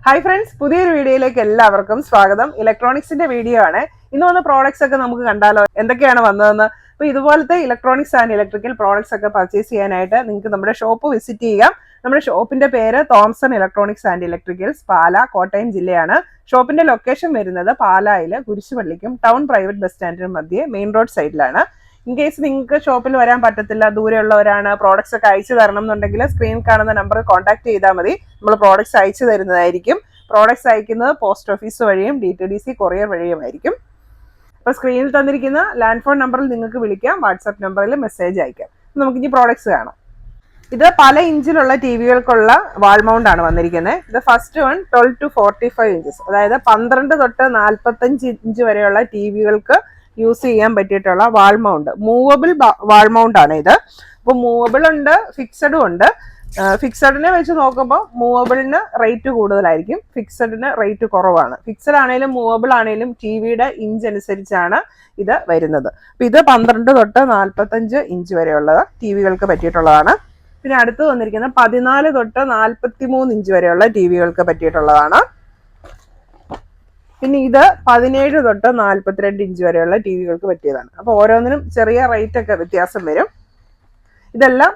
Hi friends, പുതിയൊരു വീഡിയോയിലേക്ക് എല്ലാവർക്കും സ്വാഗതം. ഇലക്ട്രോണിക്സിന്റെ വീഡിയോ ആണ്. ഇന്ന് വന്ന പ്രോഡക്ട്സ് ഒക്കെ നമുക്ക് കണ്ടാലോ, എന്തൊക്കെയാണ് വന്നതെന്ന്. അപ്പോൾ ഇതുപോലത്തെ ഇലക്ട്രോണിക്സ് ആൻഡ് ഇലക്ട്രിക്കൽ പ്രോഡക്ട്സ് ഒക്കെ പർച്ചേസ് ചെയ്യാനായിട്ട് നിങ്ങൾക്ക് നമ്മുടെ ഷോപ്പ് വിസിറ്റ് ചെയ്യാം. നമ്മുടെ ഷോപ്പിന്റെ പേര് തോംസൺ ഇലക്ട്രോണിക്സ് ആൻഡ് ഇലക്ട്രിക്കൽസ്, പാല, കോട്ടയം ജില്ലയാണ്. ഷോപ്പിന്റെ ലൊക്കേഷൻ വരുന്നത് പാലായില് കുരിശുപള്ളിക്കും ടൗൺ പ്രൈവറ്റ് ബസ് സ്റ്റാൻഡിനും മധ്യേ മെയിൻ റോഡ് സൈഡിലാണ്. ഇൻ കേസ് നിങ്ങൾക്ക് ഷോപ്പിൽ വരാൻ പറ്റത്തില്ല, ദൂരെയുള്ളവരാണ്, പ്രോഡക്ട്സ് ഒക്കെ അയച്ചു തരണം എന്നുണ്ടെങ്കിൽ സ്ക്രീൻ കാണുന്ന നമ്പർ കോൺടാക്ട് ചെയ്താൽ മതി. നമ്മൾ പ്രോഡക്ട്സ് അയച്ചു തരുന്നതായിരിക്കും. പ്രോഡക്ട്സ് അയക്കുന്നത് പോസ്റ്റ് ഓഫീസ് വഴിയും DTDC കൊറിയർ വഴിയുമായിരിക്കും. അപ്പോൾ സ്ക്രീനിൽ തന്നിരിക്കുന്ന ലാൻഡ് ഫോൺ നമ്പറിൽ നിങ്ങൾക്ക് വിളിക്കാം, വാട്സാപ്പ് നമ്പറിൽ മെസ്സേജ് അയക്കാം. നമുക്ക് ഇനി പ്രോഡക്ട്സ് കാണാം. ഇത് പല ഇഞ്ചിലുള്ള ടിവികൾക്കുള്ള വാൾ മൗണ്ട് ആണ് വന്നിരിക്കുന്നത്. ഇത് ഫസ്റ്റ് വൺ 12 to 45 ഇഞ്ചസ്, അതായത് 12 തൊട്ട് 45 ഇഞ്ച് വരെയുള്ള ടിവികൾക്ക് യൂസ് ചെയ്യാൻ പറ്റിയിട്ടുള്ള wall mount, movable wall mount ആണ് ഇത്. അപ്പോൾ മൂവബിൾ ഉണ്ട്, ഫിക്സഡും ഉണ്ട്. ഫിക്സഡിനെ വെച്ച് നോക്കുമ്പോൾ മൂവബിളിന് റേറ്റ് കൂടുതലായിരിക്കും, ഫിക്സഡിന് റേറ്റ് കുറവാണ്. ഫിക്സഡ് ആണെങ്കിലും മൂവബിൾ ആണെങ്കിലും ടിവിയുടെ ഇഞ്ച് അനുസരിച്ചാണ് ഇത് വരുന്നത്. അപ്പം ഇത് 12 തൊട്ട് 45 ഇഞ്ച് വരെയുള്ള ടിവികൾക്ക് പറ്റിയിട്ടുള്ളതാണ്. പിന്നെ അടുത്ത് വന്നിരിക്കുന്നത് 14 തൊട്ട് 43 ഇഞ്ച് വരെയുള്ള ടിവികൾക്ക് പറ്റിയിട്ടുള്ളതാണ്. പിന്നെ ഇത് 17 തൊട്ട് 42 ഇഞ്ച് വരെയുള്ള ടിവികൾക്ക് പറ്റിയതാണ്. അപ്പോൾ ഓരോന്നിനും ചെറിയ റേറ്റ് ഒക്കെ വ്യത്യാസം വരും. ഇതെല്ലാം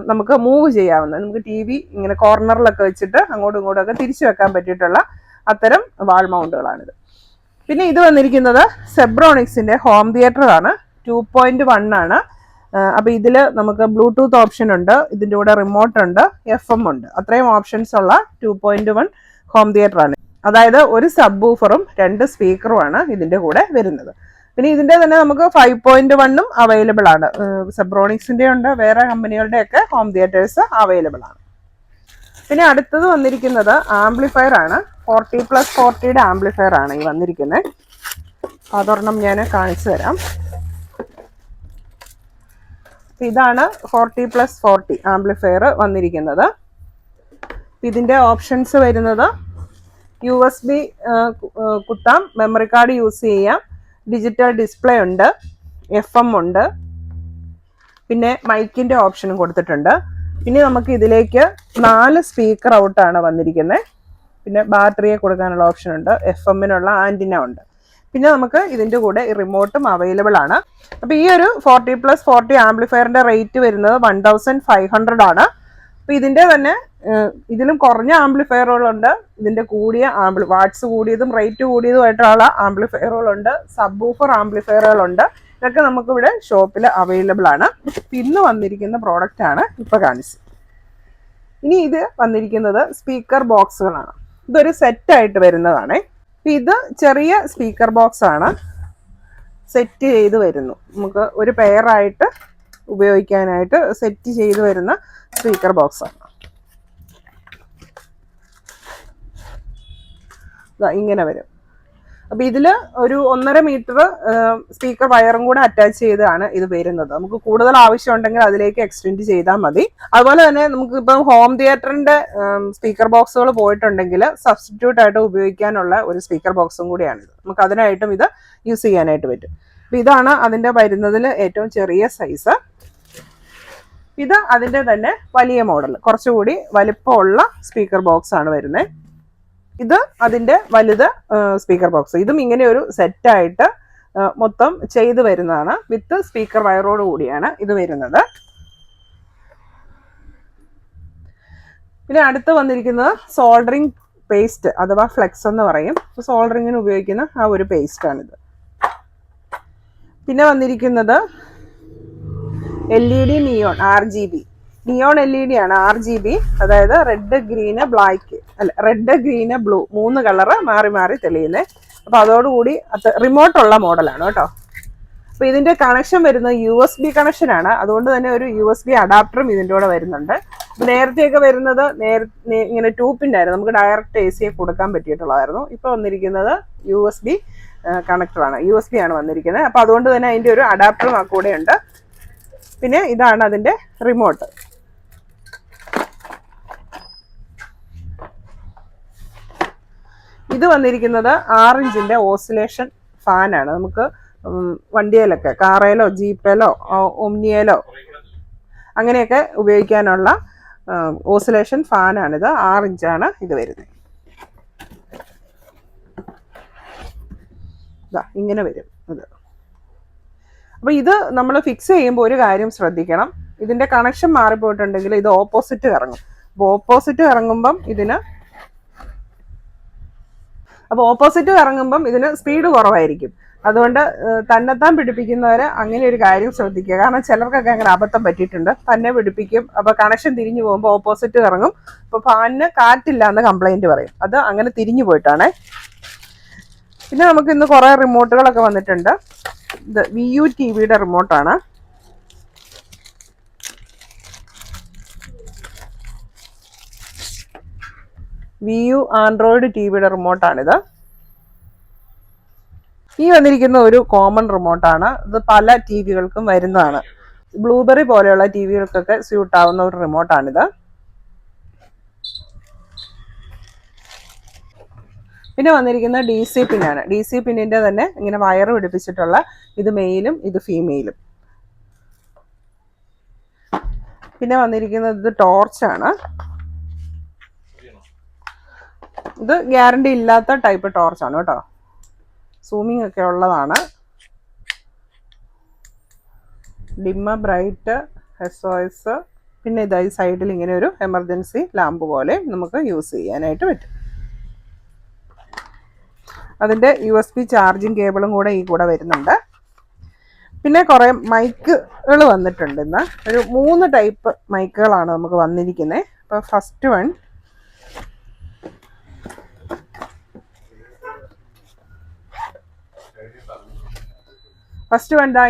നമുക്ക് മൂവ് ചെയ്യാവുന്ന, നമുക്ക് TV ഇങ്ങനെ കോർണറിലൊക്കെ വെച്ചിട്ട് അങ്ങോട്ടും ഇങ്ങോട്ടും ഒക്കെ തിരിച്ചു വെക്കാൻ പറ്റിയിട്ടുള്ള അത്തരം വാൾ മൗണ്ടുകളാണിത്. പിന്നെ ഇത് വന്നിരിക്കുന്നത് സെബ്രോണിക്സിന്റെ ഹോം തിയേറ്റർ ആണ്, 2.1 ആണ്. അപ്പോൾ ഇതിൽ നമുക്ക് ബ്ലൂടൂത്ത് ഓപ്ഷൻ ഉണ്ട്, ഇതിൻ്റെ കൂടെ റിമോട്ട് ഉണ്ട്, FM ഉണ്ട്. അത്രയും ഓപ്ഷൻസ് ഉള്ള 2.1 ഹോം തിയേറ്റർ ആണ്. അതായത് ഒരു സബ് വൂഫറും 2 സ്പീക്കറുമാണ് ഇതിൻ്റെ കൂടെ വരുന്നത്. പിന്നെ ഇതിൻ്റെ തന്നെ നമുക്ക് 5.1 അവൈലബിൾ ആണ്. സെബ്രോണിക്സിൻ്റെ ഉണ്ട്, വേറെ കമ്പനികളുടെ ഒക്കെ ഹോം തിയേറ്റേഴ്സ് അവൈലബിൾ ആണ്. പിന്നെ അടുത്തത് വന്നിരിക്കുന്നത് ആംപ്ലിഫയർ ആണ്, 40+40 ആംപ്ലിഫയർ ആണ് ഈ വന്നിരിക്കുന്നത്. അതൊരെണ്ണം ഞാൻ കാണിച്ചു തരാം. ഇതാണ് 40+40 ആംപ്ലിഫയർ വന്നിരിക്കുന്നത്. ഇതിൻ്റെ ഓപ്ഷൻസ് വരുന്നത് USB കുത്താം, മെമ്മറി കാർഡ് യൂസ് ചെയ്യാം, ഡിജിറ്റൽ ഡിസ്പ്ലേ ഉണ്ട്, FM ഉണ്ട്, പിന്നെ മൈക്കിൻ്റെ ഓപ്ഷനും കൊടുത്തിട്ടുണ്ട്. പിന്നെ നമുക്ക് ഇതിലേക്ക് 4 സ്പീക്കർ ഔട്ടാണ് വന്നിരിക്കുന്നത്. പിന്നെ ബാറ്ററിയെ കൊടുക്കാനുള്ള ഓപ്ഷൻ ഉണ്ട്, FM-നുള്ള ആൻറ്റിന ഉണ്ട്. പിന്നെ നമുക്ക് ഇതിൻ്റെ കൂടെ റിമോട്ടും അവൈലബിൾ ആണ്. അപ്പോൾ ഈ ഒരു 40+40 ആംപ്ലിഫയറിൻ്റെ റേറ്റ് വരുന്നത് 1500 ആണ്. അപ്പോൾ ഇതിൻ്റെ തന്നെ ഇതിലും കുറഞ്ഞ ആംപ്ലിഫയറുകളുണ്ട്, ഇതിൻ്റെ കൂടിയ വാട്ട്സ് കൂടിയതും റേറ്റ് കൂടിയതുമായിട്ടുള്ള ആംപ്ലിഫയറുകളുണ്ട്, സബ് വൂഫർ ആംപ്ലിഫയറുകളുണ്ട്. ഇതൊക്കെ നമുക്കിവിടെ ഷോപ്പിൽ അവൈലബിൾ ആണ്. പിന്നെ വന്നിരിക്കുന്ന പ്രോഡക്റ്റ് ആണ് ഇപ്പോൾ കാണിച്ചത്. ഇനി ഇത് വന്നിരിക്കുന്നത് സ്പീക്കർ ബോക്സുകളാണ്. ഇതൊരു സെറ്റായിട്ട് വരുന്നതാണ്. ഇത് ചെറിയ സ്പീക്കർ ബോക്സ് ആണ്, സെറ്റ് ചെയ്ത് വരുന്നു. നമുക്ക് ഒരു പെയറായിട്ട് ഉപയോഗിക്കാനായിട്ട് സെറ്റ് ചെയ്ത് വരുന്ന സ്പീക്കർ ബോക്സ് ആണ്. ഇങ്ങനെ വരും. അപ്പോൾ ഇതിൽ ഒരു 1.5 മീറ്റർ സ്പീക്കർ വയറും കൂടെ അറ്റാച്ച് ചെയ്താണ് ഇത് വരുന്നത്. നമുക്ക് കൂടുതൽ ആവശ്യമുണ്ടെങ്കിൽ അതിലേക്ക് എക്സ്റ്റെൻഡ് ചെയ്താൽ മതി. അതുപോലെ തന്നെ നമുക്ക് ഇപ്പം ഹോം തിയേറ്ററിന്റെ സ്പീക്കർ ബോക്സുകൾ പോയിട്ടുണ്ടെങ്കിൽ സബ്സ്റ്റിറ്റ്യൂട്ട് ആയിട്ട് ഉപയോഗിക്കാനുള്ള ഒരു സ്പീക്കർ ബോക്സും കൂടിയാണിത്. നമുക്ക് അതിനായിട്ടും ഇത് യൂസ് ചെയ്യാനായിട്ട് പറ്റും. അപ്പം ഇതാണ് അതിൻ്റെ വരുന്നതിൽ ഏറ്റവും ചെറിയ സൈസ്. ഇത് അതിൻ്റെ തന്നെ വലിയ മോഡൽ, കുറച്ചുകൂടി വലിപ്പമുള്ള സ്പീക്കർ ബോക്സ് ആണ് വരുന്നത്. ഇത് അതിൻ്റെ വലുത് സ്പീക്കർ ബോക്സ്. ഇതും ഇങ്ങനെ ഒരു സെറ്റായിട്ട് മൊത്തം ചെയ്ത് വരുന്നതാണ്. വിത്ത് സ്പീക്കർ വയറോട് കൂടിയാണ് ഇത് വരുന്നത്. പിന്നെ അടുത്ത് വന്നിരിക്കുന്നത് സോൾഡറിങ് പേസ്റ്റ് അഥവാ ഫ്ലെക്സ് എന്ന് പറയും. സോൾഡറിങ്ങിന് ഉപയോഗിക്കുന്ന ആ ഒരു പേസ്റ്റാണിത്. പിന്നെ വന്നിരിക്കുന്നത് LED neon RGB. Neon LED ആണ്, RGB, അതായത് റെഡ്, ഗ്രീന്, ബ്ലാക്ക്, അല്ല റെഡ്, ഗ്രീന്, ബ്ലൂ 3 കളറ് മാറി മാറി തെളിയുന്നത്. അപ്പോൾ അതോടുകൂടി റിമോട്ടുള്ള മോഡലാണ് കേട്ടോ. അപ്പോൾ ഇതിൻ്റെ കണക്ഷൻ വരുന്നത് USB കണക്ഷനാണ്. അതുകൊണ്ട് തന്നെ ഒരു USB അഡാപ്റ്ററും ഇതിൻ്റെ കൂടെ വരുന്നുണ്ട്. നേരത്തെയൊക്കെ വരുന്നത് ഇങ്ങനെ ട്യൂബിൻ്റെ ആയിരുന്നു, നമുക്ക് ഡയറക്റ്റ് AC കൊടുക്കാൻ പറ്റിയിട്ടുള്ളതായിരുന്നു. ഇപ്പോൾ വന്നിരിക്കുന്നത് USB കണക്ടറാണ്, USB ആണ് വന്നിരിക്കുന്നത്. അപ്പോൾ അതുകൊണ്ട് തന്നെ അതിൻ്റെ ഒരു അഡാപ്റ്ററും ആ കൂടെ ഉണ്ട്. പിന്നെ ഇതാണ് അതിൻ്റെ റിമോട്ട്. ഇത് വന്നിരിക്കുന്നത് 6 ഇഞ്ചിൻ്റെ ഓസിലേഷൻ ഫാനാണ്. നമുക്ക് വണ്ടിയിലൊക്കെ, കാറയിലോ ജീപ്പിലോ ഒമ്നിയിലോ അങ്ങനെയൊക്കെ ഉപയോഗിക്കാനുള്ള ഓസിലേഷൻ ഫാനാണിത്. 6 ഇഞ്ചാണ് ഇത് വരുന്നത്. ഇതാ ഇങ്ങനെ വരും ഇത്. അപ്പോൾ ഇത് നമ്മൾ ഫിക്സ് ചെയ്യുമ്പോൾ ഒരു കാര്യം ശ്രദ്ധിക്കണം, ഇതിൻ്റെ കണക്ഷൻ മാറിപ്പോയിട്ടുണ്ടെങ്കിൽ ഇത് ഓപ്പോസിറ്റ് കറങ്ങും. അപ്പോൾ ഓപ്പോസിറ്റ് കറങ്ങുമ്പം ഇതിന് സ്പീഡ് കുറവായിരിക്കും. അതുകൊണ്ട് തന്നെത്താൻ പിടിപ്പിക്കുന്നവർ അങ്ങനെ ഒരു കാര്യം ശ്രദ്ധിക്കുക. കാരണം ചിലർക്കൊക്കെ അങ്ങനെ അബദ്ധം പറ്റിയിട്ടുണ്ട്, തന്നെ പിടിപ്പിക്കും, അപ്പോൾ കണക്ഷൻ തിരിഞ്ഞു പോകുമ്പോൾ ഓപ്പോസിറ്റ് കറങ്ങും. അപ്പോൾ ഫാനിന് കാറ്റില്ല എന്ന് കംപ്ലൈൻറ്റ് പറയും. അത് അങ്ങനെ തിരിഞ്ഞു പോയിട്ടാണ്. പിന്നെ നമുക്ക് ഇന്ന് കുറേ റിമോട്ടുകളൊക്കെ വന്നിട്ടുണ്ട്. ഇത് VU TVയുടെ റിമോട്ടാണ്. VU ആൻഡ്രോയിഡ് TVയുടെ റിമോട്ടാണിത്. ഈ വന്നിരിക്കുന്ന ഒരു കോമൺ റിമോട്ടാണ്. ഇത് പല TVകൾക്കും വരുന്നതാണ്. ബ്ലൂബെറി പോലെയുള്ള TVകൾക്കൊക്കെ സ്യൂട്ട് ആവുന്ന ഒരു റിമോട്ടാണിത്. പിന്നെ വന്നിരിക്കുന്ന DC പിന്നാണ്. DC പിന്നിൻ്റെ തന്നെ ഇങ്ങനെ വയർ പിടിപ്പിച്ചിട്ടുള്ള, ഇത് മെയിലും ഇത് ഫീമെയിലും. പിന്നെ വന്നിരിക്കുന്നത് ഇത് ടോർച്ചാണ്. ഇത് ഗ്യാരണ്ടി ഇല്ലാത്ത ടൈപ്പ് ടോർച്ചാണ് കേട്ടോ, സൂമിങ് ഒക്കെ ഉള്ളതാണ്. ഡിമ്മ, ബ്രൈറ്റ്, SOS. പിന്നെ ഇതായി സൈഡിൽ ഇങ്ങനെ ഒരു എമർജൻസി ലാമ്പ് പോലെ നമുക്ക് യൂസ് ചെയ്യാനായിട്ട് പറ്റും. അതിൻ്റെ USB ചാർജിങ് കേബിളും കൂടെ ഈ കൂടെ വരുന്നുണ്ട്. പിന്നെ കുറേ മൈക്കുകൾ വന്നിട്ടുണ്ട്. ഇന്ന് ഒരു 3 ടൈപ്പ് മൈക്കുകളാണ് നമുക്ക് വന്നിരിക്കുന്നത്. അപ്പോൾ ഫസ്റ്റ് വൺ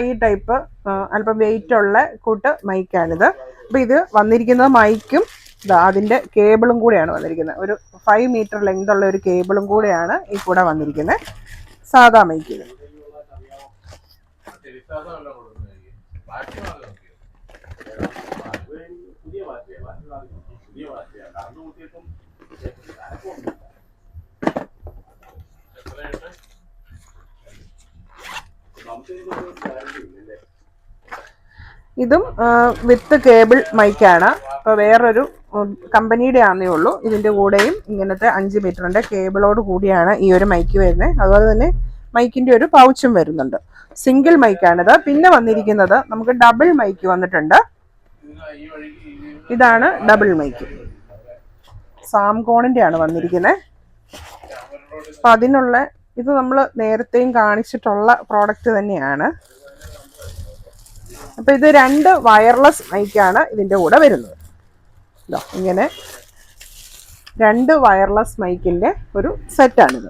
ഈ ടൈപ്പ് അല്പം വെയിറ്റ് ഉള്ള കൂട്ട് മൈക്കാണിത്. അപ്പോൾ ഇത് വന്നിരിക്കുന്നത് മൈക്കും അതിൻ്റെ കേബിളും കൂടെയാണ് വന്നിരിക്കുന്നത്. ഒരു 5 മീറ്റർ ലെങ്ത് ഉള്ള ഒരു കേബിളും കൂടെയാണ് ഈ കൂടെ വന്നിരിക്കുന്നത്. സാധാ മൈക്കിൽ ഇതും വിത്ത് കേബിൾ മൈക്കാണ്. അപ്പോൾ വേറൊരു കമ്പനിയുടെ ആണെന്നേ ഉള്ളൂ. ഇതിൻ്റെ കൂടെയും ഇങ്ങനത്തെ 5 മീറ്ററിൻ്റെ കേബിളോട് കൂടിയാണ് ഈ ഒരു മൈക്ക് വരുന്നത്. അതുപോലെ തന്നെ മൈക്കിൻ്റെ ഒരു പൗച്ചും വരുന്നുണ്ട്. സിംഗിൾ മൈക്കാണിത്. പിന്നെ വന്നിരിക്കുന്നത് നമുക്ക് ഡബിൾ മൈക്ക് വന്നിട്ടുണ്ട്. ഇതാണ് ഡബിൾ മൈക്ക്, സാംകോണിൻ്റെ ആണ് വന്നിരിക്കുന്നത്. അപ്പം അതിനുള്ള ഇത് നമ്മൾ നേരത്തെയും കാണിച്ചിട്ടുള്ള പ്രോഡക്റ്റ് തന്നെയാണ്. അപ്പം ഇത് 2 വയർലെസ് മൈക്കാണ് ഇതിൻ്റെ കൂടെ വരുന്നത്. ഇങ്ങനെ 2 വയർലെസ് മൈക്കിൻ്റെ ഒരു സെറ്റാണിത്.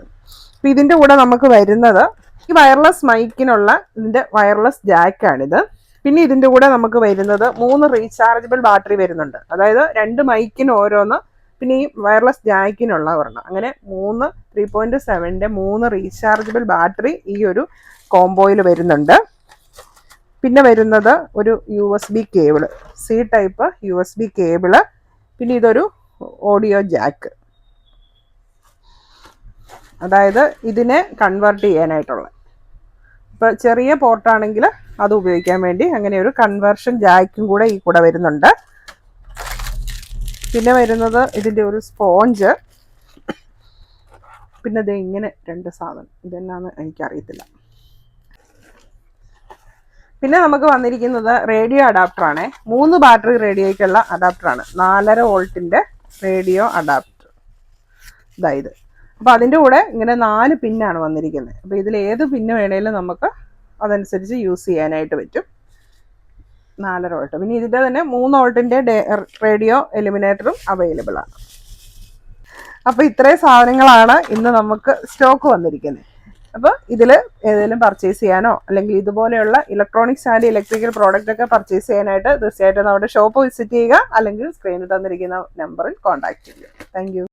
അപ്പം ഇതിൻ്റെ കൂടെ നമുക്ക് വരുന്നത് ഈ വയർലെസ് മൈക്കിനുള്ള ഇതിൻ്റെ വയർലെസ് ജാക്കാണിത്. പിന്നെ ഇതിൻ്റെ കൂടെ നമുക്ക് വരുന്നത് 3 റീചാർജബിൾ ബാറ്ററി വരുന്നുണ്ട്. അതായത് 2 മൈക്കിന് ഓരോന്ന്, പിന്നെ ഈ വയർലെസ് ജാക്കിനുള്ള ഒരെണ്ണം, അങ്ങനെ 3.7ൻ്റെ 3 റീചാർജബിൾ ബാറ്ററി ഈ ഒരു കോംബോയിൽ വരുന്നുണ്ട്. പിന്നെ വരുന്നത് ഒരു USB cable, C type USB cable. പിന്നെ ഇതൊരു ഓഡിയോ ജാക്ക്, അതായത് ഇതിനെ കൺവേർട്ട് ചെയ്യാനായിട്ടുള്ള, ഇപ്പോൾ ചെറിയ പോർട്ടാണെങ്കിൽ അത് ഉപയോഗിക്കാൻ വേണ്ടി അങ്ങനെ ഒരു കൺവേർഷൻ ജാക്കും കൂടെ ഈ കൂടെ വരുന്നുണ്ട്. പിന്നെ വരുന്നത് ഇതിൻ്റെ ഒരു സ്പോഞ്ച്. പിന്നെ ഇത് ഇങ്ങനെ 2 സാധനം, ഇതെന്നാന്ന് എനിക്കറിയത്തില്ല. പിന്നെ നമുക്ക് വന്നിരിക്കുന്നത് റേഡിയോ അഡാപ്റ്ററാണ്. 3 ബാറ്ററി റേഡിയോയ്ക്കുള്ള അഡാപ്റ്ററാണ്. 4.5 വോൾട്ടിൻ്റെ റേഡിയോ അഡാപ്റ്റർ ഇതായത്. അപ്പോൾ അതിൻ്റെ കൂടെ ഇങ്ങനെ 4 പിന്നാണ് വന്നിരിക്കുന്നത്. അപ്പോൾ ഇതിൽ ഏത് പിന്ന് വേണേലും നമുക്ക് അതനുസരിച്ച് യൂസ് ചെയ്യാനായിട്ട് പറ്റും. 4.5 വോൾട്ട്. പിന്നെ ഇതിൻ്റെ തന്നെ 3 വോൾട്ടിൻ്റെ റേഡിയോ എലിമിനേറ്ററും അവൈലബിൾ ആണ്. അപ്പോൾ ഇത്രയും സാധനങ്ങളാണ് ഇന്ന് നമുക്ക് സ്റ്റോക്ക് വന്നിരിക്കുന്നത്. അപ്പോൾ ഇതിൽ ഏതെങ്കിലും പർച്ചേസ് ചെയ്യാനോ അല്ലെങ്കിൽ ഇതുപോലെയുള്ള ഇലക്ട്രോണിക്സ് ആൻഡ് ഇലക്ട്രിക്കൽ പ്രോഡക്റ്റ് ഒക്കെ പർച്ചേസ് ചെയ്യാനായിട്ട് തീർച്ചയായിട്ടും നമ്മുടെ ഷോപ്പ് വിസിറ്റ് ചെയ്യുക, അല്ലെങ്കിൽ സ്ക്രീനിൽ തന്നിരിക്കുന്ന നമ്പറിൽ കോൺടാക്ട് ചെയ്യുക. താങ്ക്